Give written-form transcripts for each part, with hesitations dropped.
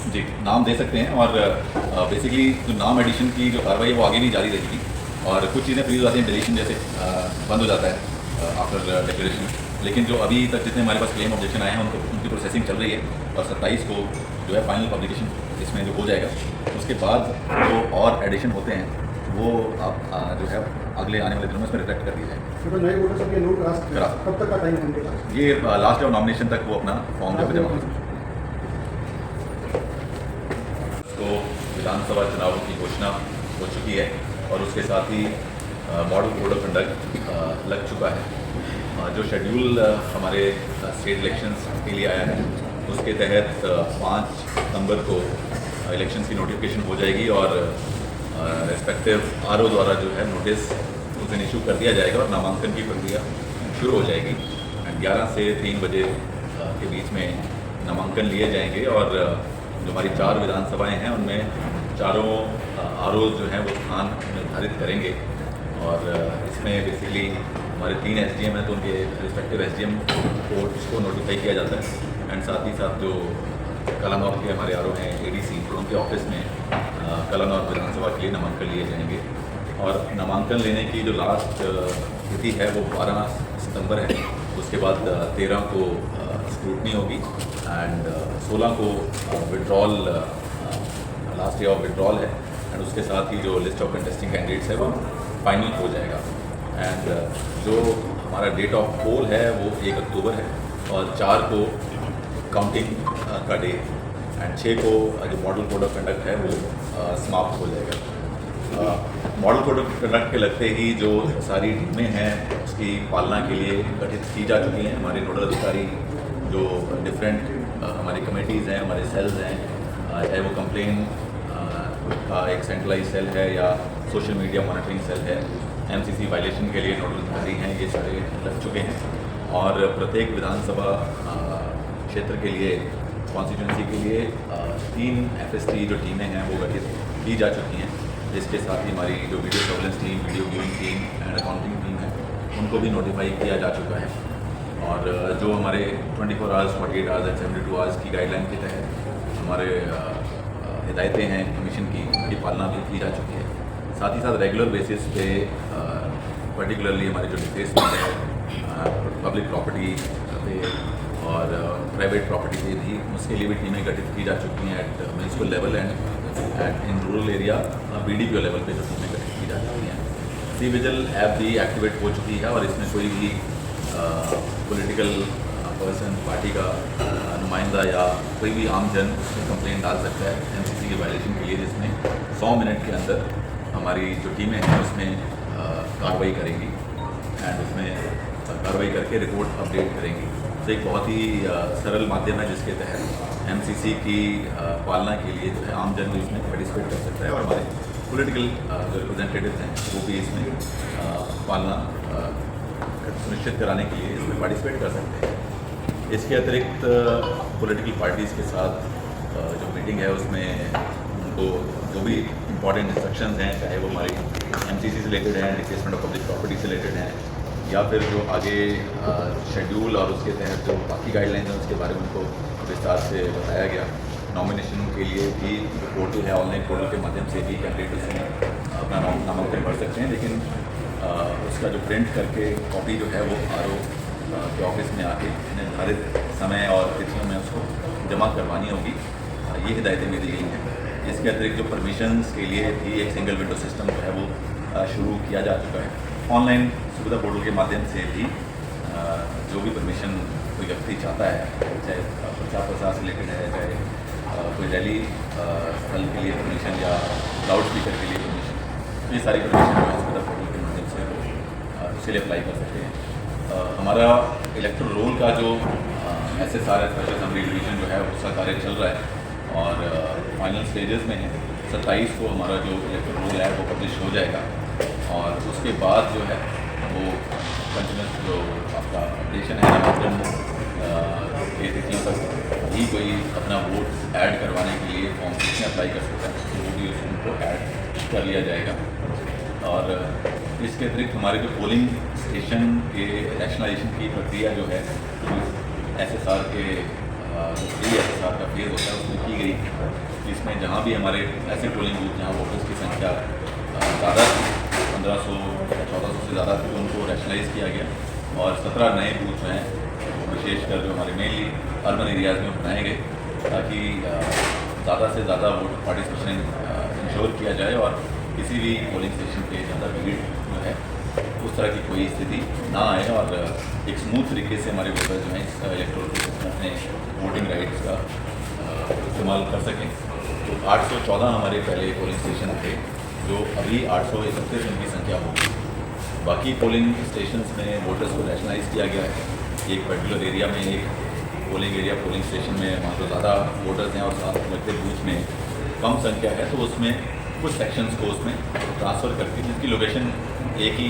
जी, नाम दे सकते हैं और बेसिकली जो नाम एडिशन की जो कार्रवाई है वो आगे भी जारी रहेगी और कुछ चीज़ें फ्रीज हो जाती हैं, डिलीशन जैसे बंद हो जाता है आफ्टर डिक्लेरेशन। लेकिन जो अभी तक जितने हमारे पास क्लेम ऑब्जेक्शन आए हैं उनकी प्रोसेसिंग चल रही है और 27 को जो है फाइनल पब्लिकेशन इसमें जो हो जाएगा। उसके बाद जो और एडिशन होते हैं वो आप जो है अगले आने वाले दिनों में इसमें रिफ्लेक्ट कर दिए जाएंगे। तो नए वोटर्स के नोट करा कब तक का टाइम होगा? ये लास्ट ऑफ नॉमिनेशन तक वो अपना फॉर्म जब जमा कर। तो विधानसभा चुनावों की घोषणा हो चुकी है और उसके साथ ही मॉडल कोड ऑफ कंडक्ट लग चुका है। जो शेड्यूल हमारे स्टेट इलेक्शंस के लिए आया है उसके तहत 5 सितंबर को इलेक्शंस की नोटिफिकेशन हो जाएगी और रेस्पेक्टिव आरओ द्वारा जो है नोटिस उस दिन इशू कर दिया जाएगा और नामांकन की प्रक्रिया शुरू हो जाएगी। 11 से 3 बजे के बीच में नामांकन लिए जाएंगे और जो हमारी 4 विधानसभाएं हैं उनमें चारों आरओ जो हैं वो स्थान निर्धारित करेंगे और इसमें बेसिकली हमारे 3 एसडीएम हैं तो उनके रिस्पेक्टिव एसडीएम को इसको नोटिफाई किया जाता है एंड साथ ही साथ जो कलानौर के हमारे आरओ हैं एडीसी तो उनके ऑफिस में कलानौर विधानसभा के लिए नामांकन लिए जाएंगे और नामांकन लेने की जो लास्ट तिथि है वो 12 सितंबर है। उसके बाद 13 को स्क्रूटनी होगी एंड 16 को withdrawal last day of withdrawal है एंड उसके साथ ही जो लिस्ट ऑफ कंटेस्टिंग कैंडिडेट्स है वो फाइनल हो जाएगा एंड जो हमारा डेट ऑफ पोल है वो 1 अक्टूबर है और 4 को काउंटिंग का डे एंड 6 को जो मॉडल कोड ऑफ कंडक्ट है वो समाप्त हो जाएगा। मॉडल कोड ऑफ कंडक्ट के लगते ही जो सारी टीमें हैं उसकी पालना के लिए गठित की जा चुकी हैं। हमारे नोडल अधिकारी जो डिफरेंट हमारी कमेटीज़ हैं, हमारे सेल्स हैं, चाहे वो कंप्लेन का एक सेंट्रलाइज सेल है या सोशल मीडिया मॉनिटरिंग सेल है, एमसीसी वायलेशन के लिए नोडल अधिकारी हैं, ये सारे लग चुके हैं और प्रत्येक विधानसभा क्षेत्र के लिए कॉन्स्टिट्यूंसी के लिए 3 एफएसटी जो टीमें हैं वो गठित की जा चुकी हैं। इसके साथ ही हमारी जो video surveillance team, video viewing team and accounting team है उनको भी नोटिफाई किया जा चुका है और जो हमारे 24 आवर्स, 48 आवर्स एंड 72 आवर्स की गाइडलाइन के तहत हमारे हिदायतें हैं कमीशन की, उनकी पालना भी की जा चुकी है। साथ ही साथ रेगुलर बेसिस पे पर्टिकुलरली हमारी जो डिफेसमेंट है पब्लिक प्रॉपर्टी पे और प्राइवेट प्रॉपर्टी पे भी उसके लिए भी टीमें गठित की जा चुकी हैं at municipal level and in rural area BDPO level पे जो टीमें गठित की जा चुकी हैं। सी विजिल ऐप भी एक्टिवेट हो चुकी है और इसमें कोई भी पॉलिटिकल पर्सन, पार्टी का नुमाइंदा या कोई भी आम जन उसमें कंप्लेंट डाल सकता है एमसीसी के वायलेशन के लिए, जिसमें 100 मिनट के अंदर हमारी जो टीमें हैं उसमें कार्रवाई करेंगी एंड उसमें कार्रवाई करके रिपोर्ट अपडेट करेंगी। तो एक बहुत ही सरल माध्यम है जिसके तहत एमसीसी की पालना के लिए जो है आम जन भी इसमें पार्टिसिपेट कर सकता है और हमारे पॉलिटिकल जो रिप्रेजेंटेटिव्स हैं वो भी इसमें पालना सुनिश्चित कराने के लिए इसमें पार्टिसिपेट कर सकते हैं। इसके अतिरिक्त पॉलिटिकल पार्टीज़ के साथ जो मीटिंग है उसमें उनको जो भी इम्पॉर्टेंट इंस्ट्रक्शंस हैं, चाहे वो हमारी एमसीसी से रिलेटेड हैं, डिफेसमेंट ऑफ पब्लिक प्रॉपर्टी से रिलेटेड हैं या फिर जो आगे शेड्यूल और उसके तहत जो बाकी गाइडलाइंस हैं उसके बारे में उनको विस्तार से बताया गया। नॉमिनेशन के लिए भी जो पोर्टल है, ऑनलाइन पोर्टल के माध्यम से भी कैंडिडेट उसमें अपना नामांकन भर सकते हैं, लेकिन उसका जो प्रिंट करके कॉपी जो है वो आरओ के ऑफिस में आके निर्धारित समय और तिथियों में उसको जमा करवानी होगी। ये हिदायतें भी दी गई हैं। इसके अतिरिक्त जो परमिशंस के लिए भी एक सिंगल विंडो सिस्टम जो है वो शुरू किया जा चुका है। ऑनलाइन सुविधा पोर्टल के माध्यम से भी जो भी परमिशन कोई व्यक्ति चाहता है, चाहे प्रचार से रिलेटेड है, चाहे कोई रैली स्थल के लिए परमिशन या लाउड स्पीकर के लिए परमिशन, तो ये सारी परमिशन जो है सुविधा पोर्टल के माध्यम से वो उसके लिए अप्लाई कर सकते हैं। हमारा इलेक्ट्रल रोल का जो SSR स्पेशल असेंबली डिवीजन जो है उसका कार्य चल रहा है और फाइनल स्टेजेस में है। 27 को हमारा जो इलेक्ट्रल रोल है वो पब्लिश हो जाएगा और उसके बाद जो है वो कंटिन्यूस जो आपका अपडेशन है नामांकन के तिथियों तक ही कोई अपना वोट ऐड करवाने के लिए फॉर्म में अप्लाई कर सकता है, तो वो भी उनको ऐड कर लिया जाएगा। और इसके अतिरिक्त हमारे जो पोलिंग स्टेशन के रैशनलाइजेशन की प्रक्रिया जो है SSR के जो SSR का फेज़ होता है उसमें की गई इसमें जहाँ भी हमारे ऐसे पोलिंग बूथ जहाँ वोटर्स की संख्या ज़्यादा थी, 1500-1400 से ज़्यादा थी, उनको रैशनलाइज किया गया और 17 नए बूथ जो हैं विशेषकर जो हमारे मेनली अर्बन एरियाज़ में बनाए गए ताकि ज़्यादा से ज़्यादा वोटर पार्टिसिपेशन इंश्योर किया जाए और किसी भी पोलिंग स्टेशन पे ज़्यादा भीड़ जो है उस तरह की कोई स्थिति ना आए और एक स्मूथ तरीके से हमारे वोटर जो हैं इस इलेक्टोरल प्रोसेस में अपने वोटिंग राइट्स का इस्तेमाल कर सकें। तो 814 हमारे पहले पोलिंग स्टेशन थे जो अभी 831 उनकी संख्या होगी। बाकी पोलिंग स्टेशंस में वोटर्स को रैशनलाइज किया गया है। एक पर्टिकुलर एरिया में एक पोलिंग स्टेशन में वहाँ तो ज़्यादा वोटर्स हैं और साथ लगते बूथ में कम संख्या है, तो उसमें कुछ सेक्शंस को उसमें ट्रांसफ़र करके जिसकी लोकेशन एक ही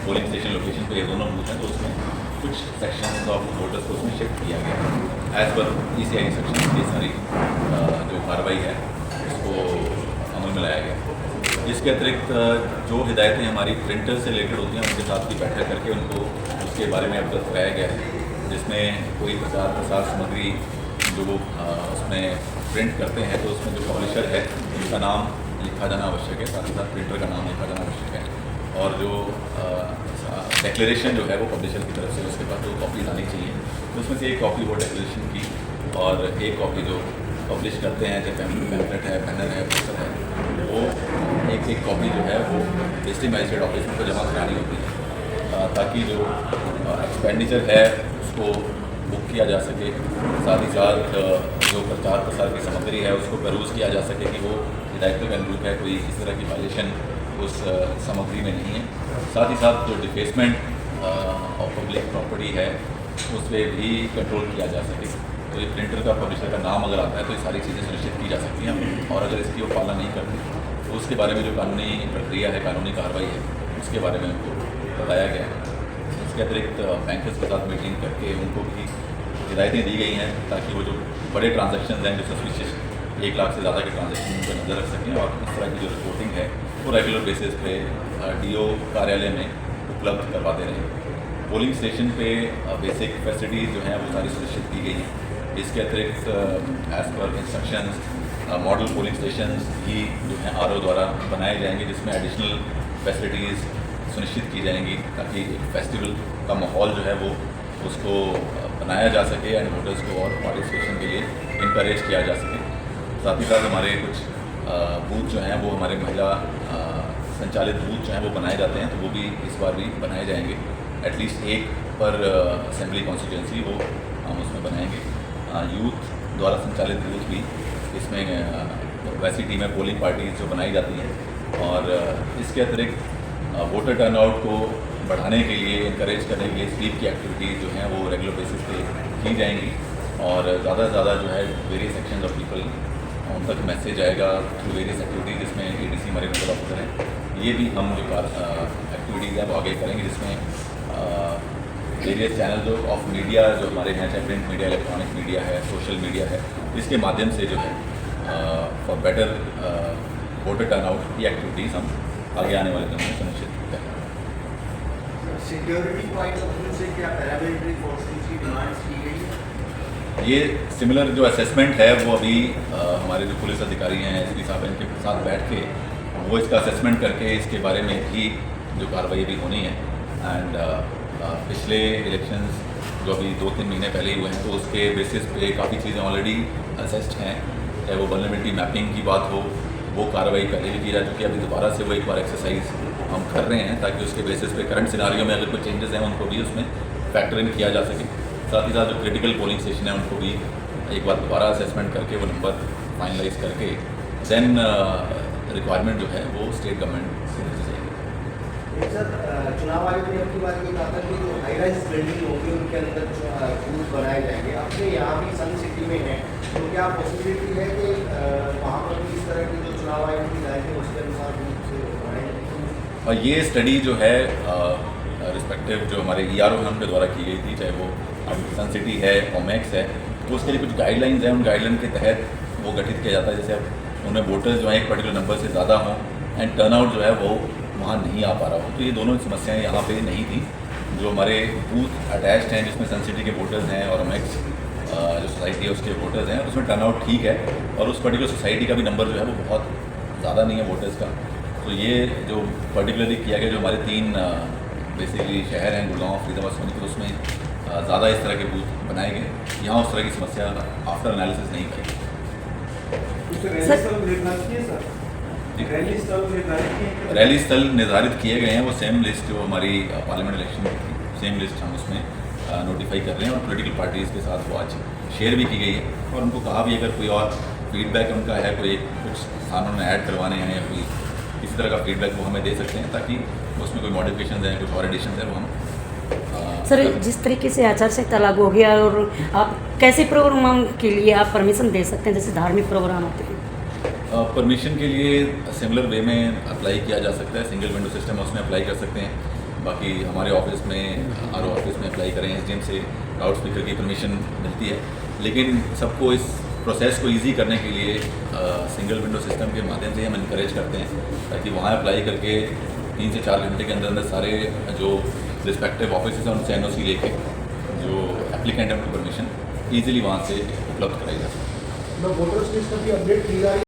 पोलिंग स्टेशन लोकेशन पे ये दोनों बूथ हैं, तो उसमें कुछ सेक्शंस ऑफ वोटर्स को उसमें शिफ्ट किया गया एज़ पर ECI इंस्ट्रक्शन। ये सारी जो कार्रवाई है उसको अमल में लाया गया। इसके अतिरिक्त जो हिदायतें हमारी प्रिंटर से रिलेटेड होती हैं उनके साथ भी बैठक करके उनको उसके बारे में अवगत कराया गया है, जिसमें कोई प्रचार सामग्री जो वो उसमें प्रिंट करते हैं तो उसमें जो पब्लिशर है उनका नाम लिखा जाना आवश्यक है, साथ ही साथ प्रिंटर का नाम लिखा जाना आवश्यक है और जो डिक्लेरेशन जो है वो पब्लिशर की तरफ से उसके पास 2 कॉपी आनी चाहिए, तो उसमें से एक कॉपी वो डिक्लेरेशन की और एक कॉपी जो पब्लिश करते हैं जैसे पैम्फलेट है, बैनर है, पोस्टर है, वो एक कॉपी जो है वो डिस्ट्रिक्ट मजिस्ट्रेट ऑफिस में जमा करानी होती है ताकि जो एक्सपेंडिचर है उसको बुक किया जा सके। साथ ही साथ जो प्रचार प्रसार की सामग्री है उसको परूज़ किया जा सके कि वो हिदायतों के अनुरूप है, कोई इस तरह की वायलेशन उस सामग्री में नहीं है। साथ ही साथ जो डिफेसमेंट ऑफ पब्लिक प्रॉपर्टी है उस पर भी कंट्रोल किया जा सके। तो ये प्रिंटर का पब्लिशर का नाम अगर आता है तो ये सारी चीज़ें सुनिश्चित की जा सकती हैं और अगर इसकी वो पालना नहीं करती तो उसके बारे में जो कानूनी प्रक्रिया है, कानूनी कार्रवाई है, उसके बारे में उनको बताया गया है। इसके अतिरिक्त बैंकर्स के साथ मीटिंग करके उनको भी हिदायतें दी गई हैं ताकि वो जो बड़े ट्रांजैक्शन हैं जो सस्पिशियस 1 लाख से ज़्यादा के ट्रांजैक्शन पर नज़र रख सकें और इस तरह की जो रिपोर्टिंग है वो रेगुलर बेसिस पे DO कार्यालय में उपलब्ध करवाते रहें। पोलिंग स्टेशन पे बेसिक फैसिलिटीज़ जो हैं वो सारी सुनिश्चित की गई हैं। इसके अतिरिक्त as per instructions model polling stations भी जो हैं RO द्वारा बनाए जाएंगे जिसमें एडिशनल फैसिलिटीज़ सुनिश्चित की जाएंगी ताकि एक फेस्टिवल का माहौल जो है वो उसको बनाया जा सके एंड वोटर्स को और पार्टिसिपेशन के लिए इनकरेज किया जा सके। साथ ही साथ हमारे कुछ बूथ जो हैं वो हमारे महिला संचालित बूथ जो हैं वो बनाए जाते हैं, तो वो भी इस बार भी बनाए जाएंगे। एटलीस्ट एक पर असेंबली कॉन्स्टिट्यूंसी वो हम उसमें बनाएंगे। यूथ द्वारा संचालित बूथ भी इसमें वैसी टीमें पोलिंग पार्टीज जो बनाई जाती हैं और इसके अतिरिक्त वोटर टर्नआउट को बढ़ाने के लिए, इनकरेज करने के लिए स्वीप की एक्टिविटीज़ जो हैं वो रेगुलर बेसिस पे की जाएंगी और ज़्यादा से ज़्यादा जो है वेरियस सेक्शंस ऑफ पीपल उन तक मैसेज आएगा थ्रू वेरियस एक्टिविटीज़ जिसमें ADC हमारे नोडल ऑफिसर हैं, ये भी हम जो एक्टिविटीज़ हैं वो आगे करेंगे जिसमें वेरियस चैनल ऑफ मीडिया जो हमारे हैं, चाहे प्रिंट मीडिया, इलेक्ट्रॉनिक मीडिया है, सोशल मीडिया है, इसके माध्यम से जो है फॉर बेटर वोटर टर्नआउट की एक्टिविटीज़ हम आगे आने वाले दिनों में सुनिश्चित करें। सिक्योरिटी पॉइंट ऑफ व्यू से क्या पैरामिलिट्री फोर्सेस की डिमांड्स की गई है? ये सिमिलर जो असेसमेंट है वो अभी हमारे जो पुलिस अधिकारी हैं SP साहब इनके साथ बैठ के वो इसका असेसमेंट करके इसके बारे में भी जो कार्रवाई भी होनी है एंड पिछले इलेक्शंस जो अभी 2-3 महीने पहले ही हुए हैं तो उसके बेसिस पे काफ़ी चीज़ें ऑलरेडी असेस्ड हैं, चाहे वो वल्नरेबिलिटी मैपिंग की बात हो, वो कार्रवाई पहले भी की जा चुकी है। अभी दोबारा से वो एक बार एक्सरसाइज हम कर रहे हैं ताकि उसके बेसिस पे करंट सिनारियो में अगर कोई चेंजेस हैं उनको भी उसमें फैक्टर इन किया जा सके। साथ ही साथ जो क्रिटिकल पोलिंग स्टेशन है उनको भी एक बार दोबारा असेसमेंट करके वो नंबर फाइनलाइज करके देन रिक्वायरमेंट जो है वो स्टेट गवर्नमेंट से भेजी जाएगी। सर, चुनाव आयोग ने अपनी बात ये कहा था कि जो हाई राइज बिल्डिंग होगी उनके अंदर बूथ बनाए जाएंगे। अपने यहाँ भी सन सिटी में है, तो क्या पॉसिबिलिटी है कि वहाँ पर भी इस तरह की जो चुनाव आयोग की हिदायतें उसके अनुसार बूथ बनाए जाएंगे? और ये स्टडी जो है रिस्पेक्टिव जो हमारे ERO के द्वारा की गई थी, चाहे वो सन सिटी है, OMEX है, तो उसके लिए कुछ गाइडलाइंस हैं, उन गाइडलाइन के तहत वो गठित किया जाता है। जैसे अब उनमें वोटर्स जो हैं एक पर्टिकुलर नंबर से ज़्यादा हों एंड टर्नआउट जो है वो वहाँ नहीं आ पा रहा हो, तो ये दोनों समस्याएं यहाँ पे नहीं थी। जो हमारे बूथ अटैच्ड हैं जिसमें सन सिटी के वोटर्स हैं और OMEX जो सोसाइटी है उसके वोटर्स हैं, उसमें टर्नआउट ठीक है और उस पर्टिकुलर सोसाइटी का भी नंबर जो है वो बहुत ज़्यादा नहीं है वोटर्स का। तो ये जो पर्टिकुलरली किया गया, जो हमारे 3 बेसिकली शहर हैं, गुड़गांव, फरीदाबाद, सोनीपत, उसमें ज़्यादा इस तरह के बूथ बनाए गए। यहाँ उस तरह की समस्या आफ्टर एनालिसिस नहीं की। रैली स्थल निर्धारित किए गए हैं, वो सेम लिस्ट जो हमारी पार्लियामेंट इलेक्शन की थी, सेम लिस्ट हम उसमें नोटिफाई कर रहे हैं और पॉलिटिकल पार्टीज़ के साथ वो आज शेयर भी की गई है और उनको कहा भी अगर कोई और फीडबैक उनका है, कोई कुछ स्थानों में ऐड करवाने हैं या कोई किसी तरह का फीडबैक वो हमें दे सकते हैं, ताकि उसमें कोई मॉडिफिकेशन हैं, कुछ और एडिशन है वो हम सर, जिस तरीके से आचार संहिता लागू हो गया और आप कैसे प्रोग्राम के लिए आप परमिशन दे सकते हैं, जैसे धार्मिक प्रोग्राम होते हैं? परमिशन के लिए सिमिलर वे में अप्लाई किया जा सकता है, सिंगल विंडो सिस्टम है उसमें अप्लाई कर सकते हैं। बाकी हमारे ऑफिस में, आर ऑफिस में अप्लाई करें, एसडीएम से लाउड स्पीकर की परमिशन मिलती है, लेकिन सबको इस प्रोसेस को इजी करने के लिए सिंगल विंडो सिस्टम के माध्यम से हम इनकरेज करते हैं, ताकि वहाँ अप्लाई करके 3 से 4 घंटे के अंदर अंदर सारे जो रिस्पेक्टिव ऑफिस हैं उनसे एनओसी लेके जो एप्लीकेंट है उनकी परमिशन ईजिली वहाँ से उपलब्ध कराई जा सके। वोटर्स लिस्ट अभी अपडेट की जा रही है।